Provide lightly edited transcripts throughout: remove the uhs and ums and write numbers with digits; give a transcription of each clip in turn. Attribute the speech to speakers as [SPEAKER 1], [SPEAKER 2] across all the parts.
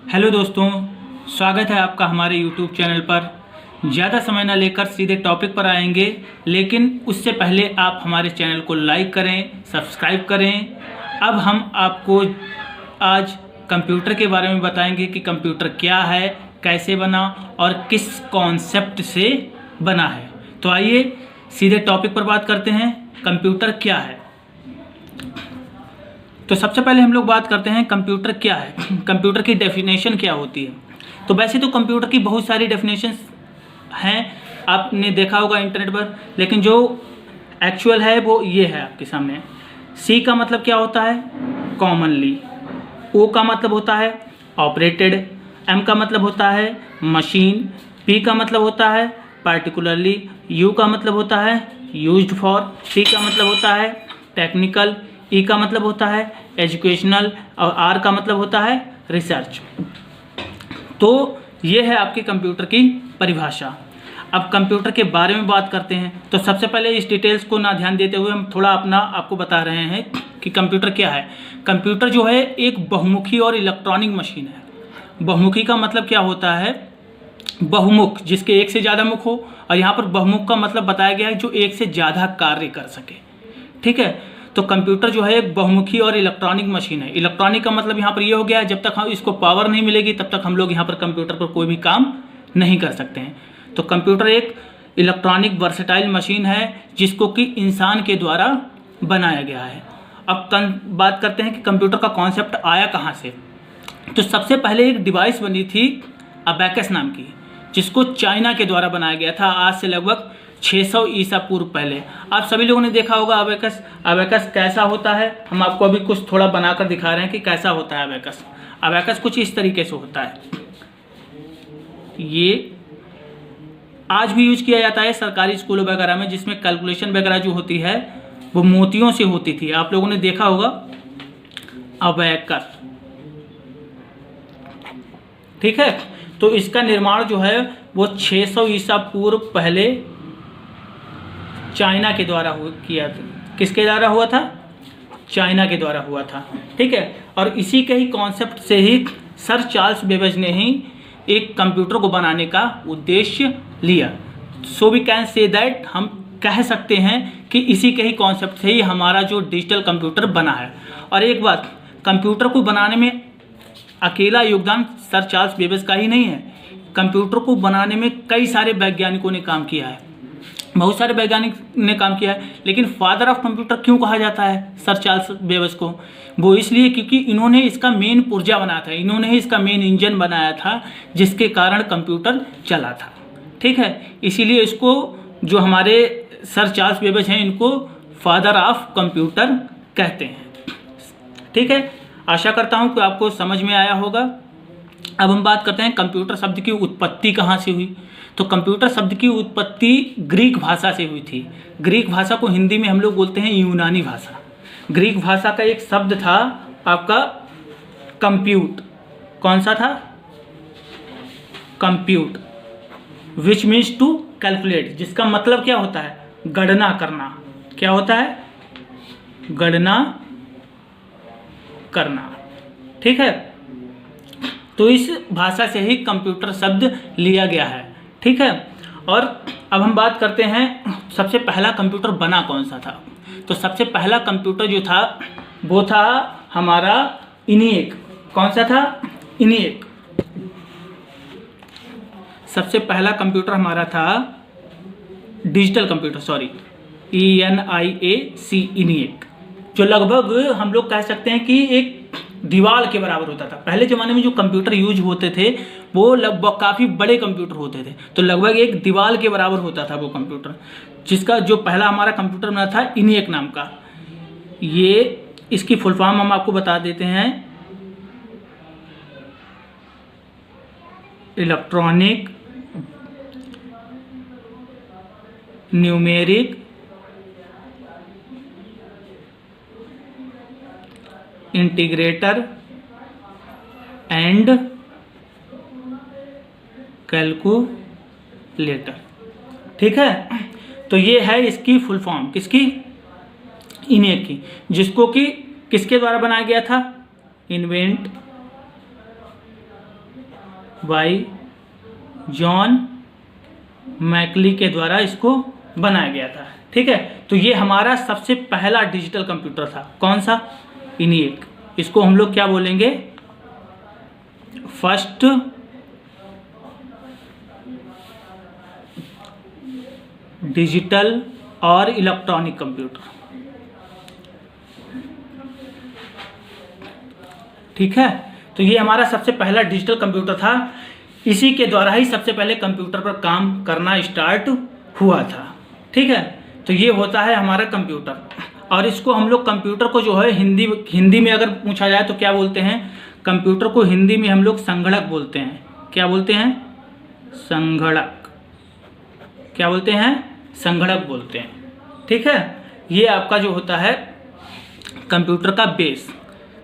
[SPEAKER 1] Hello दोस्तों, स्वागत है आपका हमारे YouTube चैनल पर। ज़्यादा समय ना लेकर सीधे टॉपिक पर आएंगे, लेकिन उससे पहले आप हमारे चैनल को लाइक करें, सब्सक्राइब करें। अब हम आपको आज कंप्यूटर के बारे में बताएंगे कि कंप्यूटर क्या है, कैसे बना और किस कॉन्सेप्ट से बना है। तो आइए सीधे टॉपिक पर बात करते हैं, कंप्यूटर क्या है। तो सबसे पहले हम लोग बात करते हैं कंप्यूटर क्या है, कंप्यूटर की डेफिनेशन क्या होती है। तो वैसे तो कंप्यूटर की बहुत सारी डेफिनेशंस हैं, आपने देखा होगा इंटरनेट पर, लेकिन जो एक्चुअल है वो ये है आपके सामने। सी का मतलब क्या होता है, कॉमनली। ओ का मतलब होता है ऑपरेटेड। एम का मतलब होता है मशीन। पी का मतलब होता है पार्टिकुलरली। यू का मतलब होता है यूज्ड फॉर। टी का मतलब होता है टेक्निकल। ई का मतलब होता है एजुकेशनल और आर का मतलब होता है रिसर्च। तो ये है आपके कंप्यूटर की परिभाषा। अब कंप्यूटर के बारे में बात करते हैं। तो सबसे पहले इस डिटेल्स को ना ध्यान देते हुए हम थोड़ा अपना आपको बता रहे हैं कि कंप्यूटर क्या है। कंप्यूटर जो है एक बहुमुखी और इलेक्ट्रॉनिक मशीन है। बहुमुखी का मतलब क्या होता है, बहुमुख, जिसके एक से ज़्यादा मुख हो, और यहाँ पर बहुमुख का मतलब बताया गया है जो एक से ज़्यादा कार्य कर सके। ठीक है, तो कंप्यूटर जो है एक बहुमुखी और इलेक्ट्रॉनिक मशीन है। इलेक्ट्रॉनिक का मतलब यहाँ पर ये हो गया है, जब तक हम इसको पावर नहीं मिलेगी तब तक हम लोग यहाँ पर कंप्यूटर पर कोई भी काम नहीं कर सकते हैं। तो कंप्यूटर एक इलेक्ट्रॉनिक वर्सेटाइल मशीन है जिसको कि इंसान के द्वारा बनाया गया है। अब बात करते हैं कि कंप्यूटर का कॉन्सेप्ट आया कहाँ से। तो सबसे पहले एक डिवाइस बनी थी अबैकस नाम की, जिसको चाइना के द्वारा बनाया गया था आज से लगभग 600 ईसा पूर्व पहले। आप सभी लोगों ने देखा होगा अबैकस। अबैकस कैसा होता है, हम आपको अभी कुछ थोड़ा बनाकर दिखा रहे हैं कि कैसा होता है अबैकस। अबैकस कुछ इस तरीके से होता है। ये आज भी यूज किया जाता है सरकारी स्कूलों वगैरह में, जिसमें कैलकुलेशन वगैरह जो होती है वो मोतियों से होती थी। आप लोगों ने देखा होगा अबैकस। ठीक है, तो इसका निर्माण जो है वो 600 ईसा पूर्व पहले चाइना के द्वारा किया था। किसके द्वारा हुआ था? चाइना के द्वारा हुआ था। ठीक है, और इसी के ही कॉन्सेप्ट से ही सर चार्ल्स बेबेज ने ही एक कंप्यूटर को बनाने का उद्देश्य लिया। So we can say that, हम कह सकते हैं कि इसी के ही कॉन्सेप्ट से ही हमारा जो डिजिटल कंप्यूटर बना है। और एक बात, कंप्यूटर को बनाने में अकेला योगदान सर चार्ल्स बेबेज का ही नहीं है। कंप्यूटर को बनाने में कई सारे वैज्ञानिकों ने काम किया है, बहुत सारे वैज्ञानिक ने काम किया है। लेकिन फादर ऑफ कंप्यूटर क्यों कहा जाता है सर चार्ल्स बेबेज को? वो इसलिए क्योंकि इन्होंने इसका मेन पुर्जा बनाया था, इन्होंने ही इसका मेन इंजन बनाया था जिसके कारण कंप्यूटर चला था। ठीक है, इसीलिए इसको जो हमारे सर चार्ल्स बेबेज हैं इनको फादर ऑफ कंप्यूटर कहते हैं। ठीक है, आशा करता हूँ कि आपको समझ में आया होगा। अब हम बात करते हैं कंप्यूटर शब्द की उत्पत्ति कहाँ से हुई। तो कंप्यूटर शब्द की उत्पत्ति ग्रीक भाषा से हुई थी। ग्रीक भाषा को हिंदी में हम लोग बोलते हैं यूनानी भाषा। ग्रीक भाषा का एक शब्द था आपका कंप्यूट। कौन सा था? Compute, which means to calculate, जिसका मतलब क्या होता है? गणना करना। क्या होता है? गणना करना। ठीक है, तो इस भाषा से ही कंप्यूटर शब्द लिया गया है। ठीक है, और अब हम बात करते हैं सबसे पहला कंप्यूटर बना कौन सा था। तो सबसे पहला कंप्यूटर जो था वो था हमारा इनिएक। कौन सा था? इनिएक। सबसे पहला कंप्यूटर हमारा था digital computer, sorry, ENIAC, ENIAC, जो लगभग हम लोग कह सकते हैं कि एक दीवार के बराबर होता था। पहले ज़माने में जो कंप्यूटर यूज होते थे वो लगभग काफ़ी बड़े कंप्यूटर होते थे, तो लगभग एक दीवार के बराबर होता था वो कंप्यूटर। जिसका जो पहला हमारा कंप्यूटर बना था इनिएक नाम का। ये इसकी फुल फॉर्म हम आपको बता देते हैं, electronic numeric integrator and calculator. ठीक है, तो ये है इसकी फुल फॉर्म, किसकी? इनिएक की, जिसको कि किसके द्वारा बनाया गया था? इन्वेंट बाय जॉन मैकली के द्वारा इसको बनाया गया था। ठीक है, तो ये हमारा सबसे पहला डिजिटल कंप्यूटर था। कौन सा? इनिएक। इसको हम लोग क्या बोलेंगे? फर्स्ट डिजिटल और इलेक्ट्रॉनिक कंप्यूटर। ठीक है, तो ये हमारा सबसे पहला डिजिटल कंप्यूटर था। इसी के द्वारा ही सबसे पहले कंप्यूटर पर काम करना स्टार्ट हुआ था। ठीक है, तो ये होता है हमारा कंप्यूटर। और इसको हम लोग कंप्यूटर को जो है हिंदी में अगर पूछा जाए तो क्या बोलते हैं? कंप्यूटर को हिंदी में हम लोग संगणक बोलते हैं। क्या बोलते हैं? संगणक। क्या बोलते हैं? संगणक बोलते हैं। ठीक है, ये आपका जो होता है कंप्यूटर का बेस।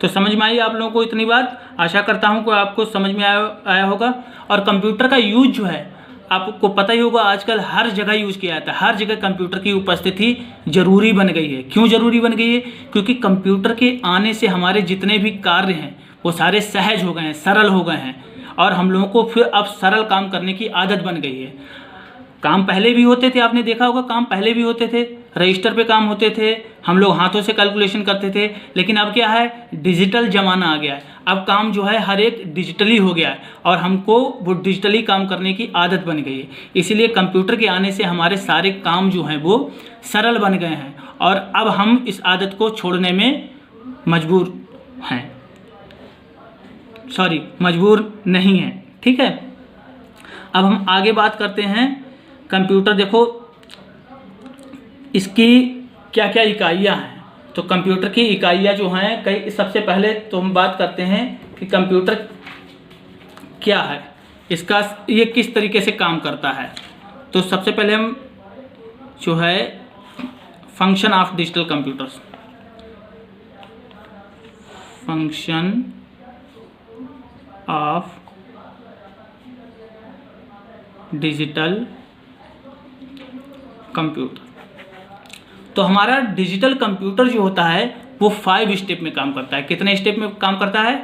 [SPEAKER 1] तो समझ में आई आप लोगों को इतनी बात? आशा करता हूँ कि आपको समझ में आया होगा। और कंप्यूटर का यूज जो है आपको पता ही होगा, आजकल हर जगह यूज़ किया जाता है। हर जगह कंप्यूटर की उपस्थिति जरूरी बन गई है। क्यों जरूरी बन गई है? क्योंकि कंप्यूटर के आने से हमारे जितने भी कार्य हैं वो सारे सहज हो गए हैं, सरल हो गए हैं। और हम लोगों को फिर अब सरल काम करने की आदत बन गई है। काम पहले भी होते थे, आपने देखा होगा, काम पहले भी होते थे, रजिस्टर पे काम होते थे, हम लोग हाथों से कैलकुलेशन करते थे। लेकिन अब क्या है? डिजिटल ज़माना आ गया है। अब काम जो है हर एक डिजिटली हो गया है और हमको वो डिजिटली काम करने की आदत बन गई है। इसीलिए कंप्यूटर के आने से हमारे सारे काम जो हैं वो सरल बन गए हैं और अब हम इस आदत को छोड़ने में मजबूर हैं, मजबूर नहीं हैं। ठीक है, अब हम आगे बात करते हैं। कंप्यूटर देखो इसकी क्या क्या इकाइयाँ हैं। तो कंप्यूटर की इकाइयाँ जो हैं कई, सबसे पहले तो हम बात करते हैं कि कंप्यूटर क्या है, इसका ये किस तरीके से काम करता है। तो सबसे पहले हम जो है function of digital computers, function of digital computer. तो हमारा डिजिटल कंप्यूटर जो होता है वो 5 स्टेप में काम करता है। कितने स्टेप में काम करता है?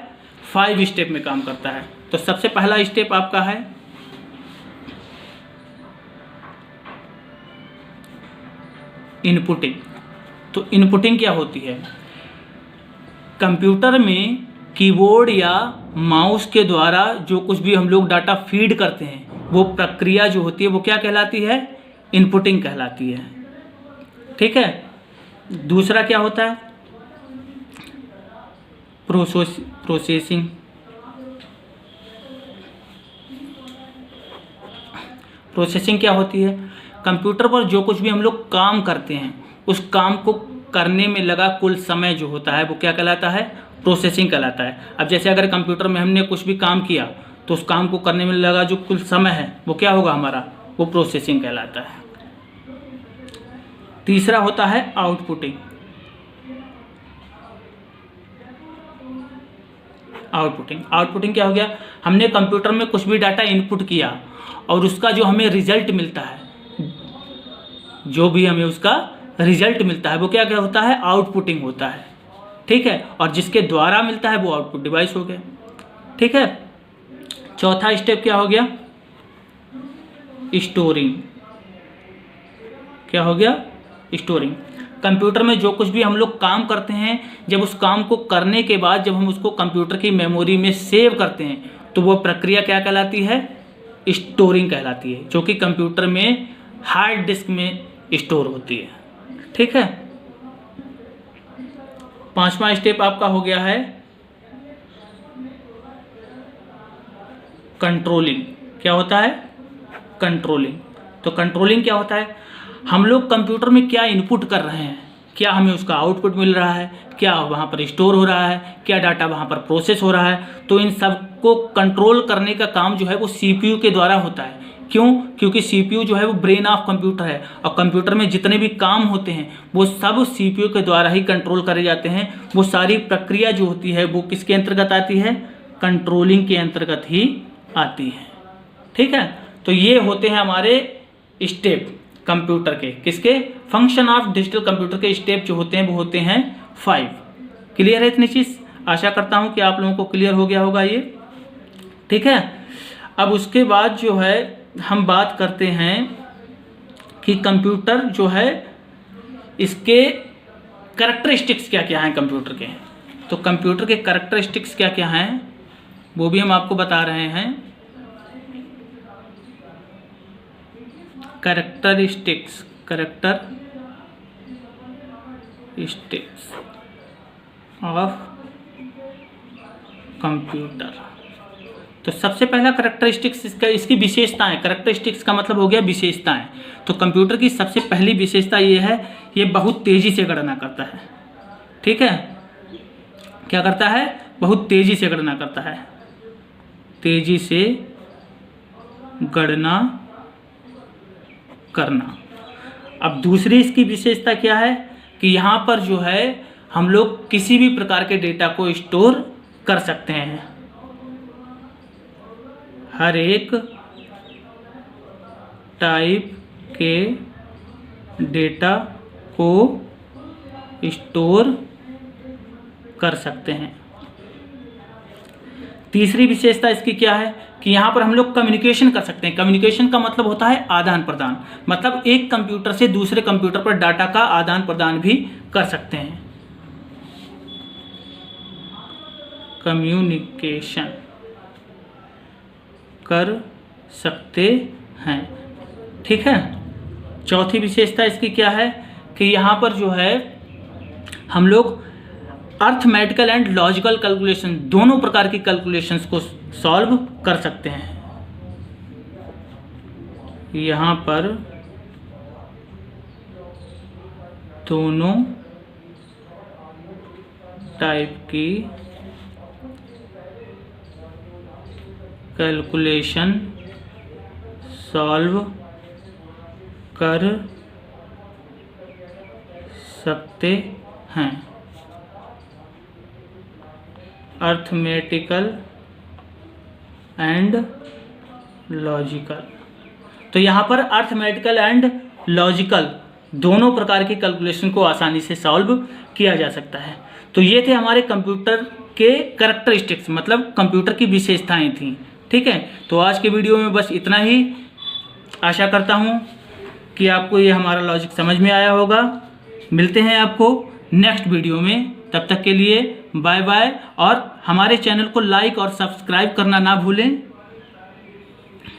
[SPEAKER 1] 5 स्टेप में काम करता है। तो सबसे पहला स्टेप आपका है इनपुटिंग। तो इनपुटिंग क्या होती है? कंप्यूटर में कीबोर्ड या माउस के द्वारा जो कुछ भी हम लोग डाटा फीड करते हैं वो प्रक्रिया जो होती है वो क्या कहलाती है? इनपुटिंग कहलाती है। ठीक है, दूसरा क्या होता है? प्रोसेसिंग। प्रोसेसिंग क्या होती है? कंप्यूटर पर जो कुछ भी हम लोग काम करते हैं उस काम को करने में लगा कुल समय जो होता है वो क्या कहलाता है? प्रोसेसिंग कहलाता है। अब जैसे अगर कंप्यूटर में हमने कुछ भी काम किया तो उस काम को करने में लगा जो कुल समय है वो क्या होगा हमारा? वो प्रोसेसिंग कहलाता है। तीसरा होता है आउटपुटिंग। आउटपुटिंग क्या हो गया? हमने कंप्यूटर में कुछ भी डाटा इनपुट किया और उसका जो हमें रिजल्ट मिलता है, जो भी हमें उसका रिजल्ट मिलता है वो क्या क्या होता है? आउटपुटिंग होता है। ठीक है, और जिसके द्वारा मिलता है वो आउटपुट डिवाइस हो गया। ठीक है, चौथा स्टेप क्या हो गया? स्टोरिंग। क्या हो गया? स्टोरिंग। कंप्यूटर में जो कुछ भी हम लोग काम करते हैं, जब उस काम को करने के बाद जब हम उसको कंप्यूटर की मेमोरी में सेव करते हैं तो वो प्रक्रिया क्या कहलाती है? स्टोरिंग कहलाती है, जो कि कंप्यूटर में हार्ड डिस्क में स्टोर होती है। ठीक है, पांचवा स्टेप आपका हो गया है कंट्रोलिंग। क्या होता है? कंट्रोलिंग। तो कंट्रोलिंग क्या होता है? हम लोग कंप्यूटर में क्या इनपुट कर रहे हैं, क्या हमें उसका आउटपुट मिल रहा है, क्या वहाँ पर स्टोर हो रहा है, क्या डाटा वहाँ पर प्रोसेस हो रहा है। तो इन सब को कंट्रोल करने का काम जो है वो सीपीयू के द्वारा होता है। क्यों? क्योंकि सीपीयू जो है वो ब्रेन ऑफ कंप्यूटर है और कंप्यूटर में जितने भी काम होते हैं वो सब सीपीयू के द्वारा ही कंट्रोल करे जाते हैं। वो सारी प्रक्रिया जो होती है वो किसके अंतर्गत आती है? कंट्रोलिंग के अंतर्गत ही आती है। ठीक है, तो ये होते हैं हमारे स्टेप कंप्यूटर के। किसके? फंक्शन ऑफ डिजिटल कंप्यूटर के स्टेप जो होते हैं वो होते हैं 5। क्लियर है इतनी चीज़? आशा करता हूँ कि आप लोगों को क्लियर हो गया होगा ये। ठीक है, अब उसके बाद जो है हम बात करते हैं कि कंप्यूटर जो है इसके कैरेक्टरिस्टिक्स क्या क्या हैं कंप्यूटर के। तो कंप्यूटर के कैरेक्टरिस्टिक्स क्या क्या हैं वो भी हम आपको बता रहे हैं। Characteristics of computer. तो सबसे पहला कैरेक्टरिस्टिक्स इसकी विशेषताएं। कैरेक्टरिस्टिक्स का मतलब हो गया विशेषताएं। तो कंप्यूटर की सबसे पहली विशेषता ये है, ये बहुत तेज़ी से गणना करता है। ठीक है, क्या करता है? बहुत तेज़ी से गणना करता है, तेज़ी से गणना करना। अब दूसरी इसकी विशेषता क्या है कि यहाँ पर जो है हम लोग किसी भी प्रकार के डेटा को स्टोर कर सकते हैं। हर एक टाइप के डेटा को स्टोर कर सकते हैं। तीसरी विशेषता इसकी क्या है कि यहाँ पर हम लोग कम्युनिकेशन कर सकते हैं। कम्युनिकेशन का मतलब होता है आदान प्रदान, मतलब एक कंप्यूटर से दूसरे कंप्यूटर पर डाटा का आदान प्रदान भी कर सकते हैं। कम्युनिकेशन कर सकते हैं। ठीक है। चौथी विशेषता इसकी क्या है कि यहाँ पर जो है हम लोग अर्थमेटिकल एंड लॉजिकल कैलकुलेशन, दोनों प्रकार की कैलकुलेशंस को सॉल्व कर सकते हैं। यहाँ पर दोनों टाइप की कैलकुलेशन सॉल्व कर सकते हैं। Arithmetical and logical. तो यहाँ पर अर्थमेटिकल एंड लॉजिकल दोनों प्रकार की कैलकुलेशन को आसानी से सॉल्व किया जा सकता है। तो ये थे हमारे कंप्यूटर के कैरेक्टरिस्टिक्स, मतलब कंप्यूटर की विशेषताएं थी। ठीक है, तो आज के वीडियो में बस इतना ही। आशा करता हूँ कि आपको ये हमारा लॉजिक समझ में आया होगा। मिलते हैं आपको नेक्स्ट वीडियो में, तब तक के लिए बाय बाय। और हमारे चैनल को लाइक और सब्सक्राइब करना ना भूलें।